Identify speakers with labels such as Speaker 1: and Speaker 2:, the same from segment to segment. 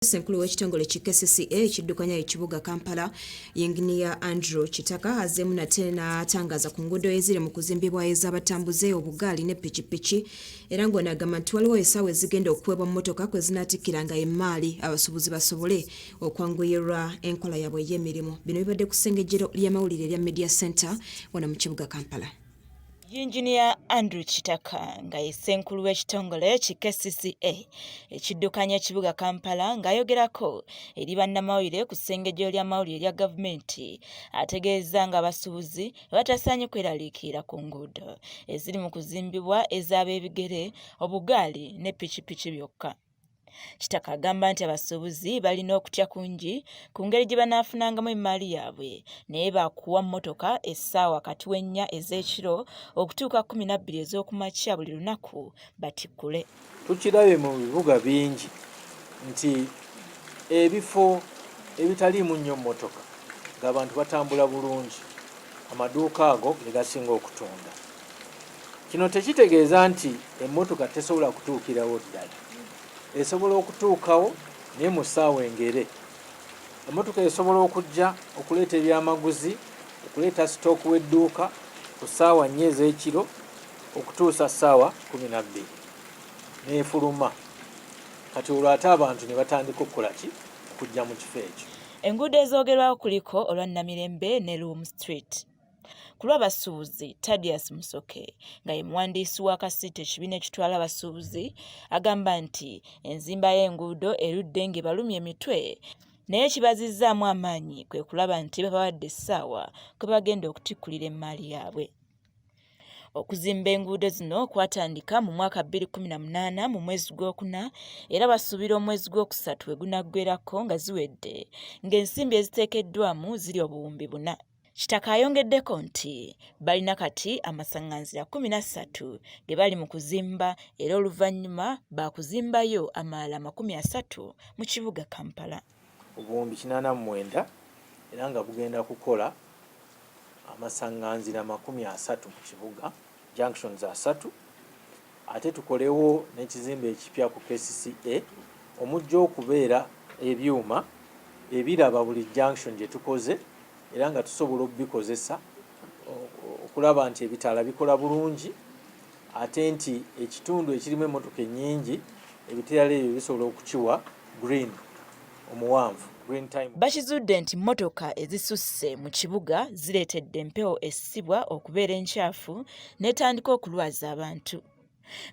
Speaker 1: Senkulu w'ekitongole ki KCCA ekiddukanya ekibuga Kampala Yenginia Andrew Kitaka azzeemu nate n'atangaza ku nguudo eziri mu kuzimbibwa ez'abatambuze obugaali ne ppikipiki era ng'onagamba nti waliwo essaawa ezigenda okuweebwa mmotoka kwe zinaatikkiranga emmaali abasuubuzi basobole okwanguyirwa enkola yaabwe ey'emirimu. Bino bibadde ku ssengejjero ly'amawulire erya Media Center wano mu kibuga Kampala.
Speaker 2: Yenginia Andrew Kitaka nga ye ssenkulu w'ekitongole ki KCCA ekiddukanya ekibuga Kampala ng'ayogerako eri bannamawulire ku ssengejjero ly'amawulire erya gavumenti ategeeza nga abasuubuzi batasaanye kweraliikirira ku nguudo eziri mu kuzimbibwa ez'ab'ebigere, obugaali ne ppikipiki byokka. Kitaka agamba nti abasuubuzi balina okutya kungi ku ngeri gye banaafunangamu emmaali yaabwe naye baakuwa mmotoka essaawa kati w'ennya ez'ekiro okutuuka 12 ez'okumakya buli lunaku batikkule.
Speaker 3: Tukirabye mu bibuga bingi nti ebifo ebitaliimu nnyo mmotoka ng'abantu batambula bulungi, amaduuka ago ge gasinga okutunda. Kino tekitegeeza nti emmotoka tesobola kutuukirawo ddala. Esobola okutuukawo naye mu ssaawa engere. Emmotoka esobola okujja okuleeta ebyamaguzi, okuleeta sitooku w'edduuka ku ssaawa 4 ez'ekiro okutuusa ssaawa 12 n'efuluma. Kati olwo ate abantu ne batandika okukola ki? Okujja mu kifo ekyo.
Speaker 2: Enguudo ezoogerwaho kuliko olwa Namirembe ne Room Street. Ku lw'abasuubuzi, Thaddeus Musoke nga ye muwandiisi wa kasiiti ekibiina ekitwala abasuubuzi agamba nti enzimba y'enguudo erudde ng'ebalumya emitwe naye kibazizzaamu amaanyi kwe kulaba nti babawadde essaawa kwe bagenda okutikkulira emmaali yaabwe. Okuzimba enguudo zino kwatandika mu mwaka 2018 mu mwezi gw'okuna era basuubira omwezi gw'okusatu we gunaggweerako nga ziwedde ng'ensimbi eziteekeddwamu ziri obuwumbi 4. Kitaka ayongeddeko nti balina kati amasaŋŋanzira 13 ge bali mu kuzimba era oluvannyuma baakuzimbayo amalala 30 mu kibuga Kampala.
Speaker 3: Obuwumbi 89 era nga bugenda kukola amasaŋŋanzira 30 mu kibuga, junctions 3. Ate tukolewo n'ekizimbe ekipya ku KCCA omujja okubeera ebyuma ebiraba buli junction gye tukoze era nga tusobola okubikozesa okulaba nti ebitaala bikola bulungi ate nti ekitundu ekirimu emmotoka ennyingi ebitaala ebyo bisobola okukiwa green omuwanvu.
Speaker 2: Bakizudde nti mmotoka ezisusse mu kibuga zireetedde empewo essibwa okubeera enkyafu n'etandika okulwaza abantu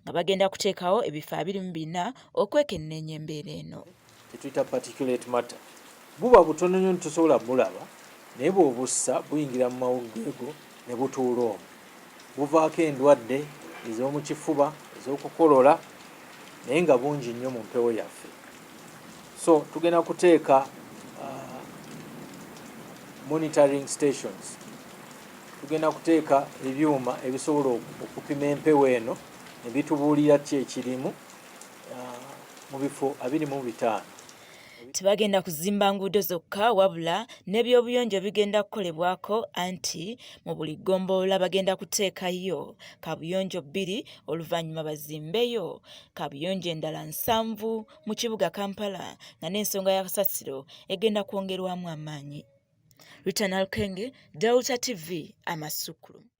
Speaker 2: nga bagenda kuteekawo ebifo 24 okwekenneenya embeera eno.
Speaker 3: Tuyita particulate matter buba butono nnyo tusobola bulaba naye bw'obussa buyingira mu mawuggweego ne butuula omwo. Buvaako endwadde ez'omu kifuba, ez'okukolola naye nga bungi nnyo mu mpewo yaffe. So tugenda kuteeka monitoring stations. Tugenda kuteeka ebyuma ebisobola okupima empewo eno ne bitubuulira ki ekirimu mu bifo 25.
Speaker 2: Tebagenda kuzimba nguudo zokka wabula n'ebyobuyonjo bigenda kukolebwako anti mu buli ggombolola bagenda kuteekayo kaabuyonjo 2 oluvannyuma bazimbeyo kaabuyonjo endala 7 mu kibuga Kampala nga n'ensonga ya kasasiro egenda kwongerwamu amaanyi. Rita Nalkenge, Delta TV, Amasukulu.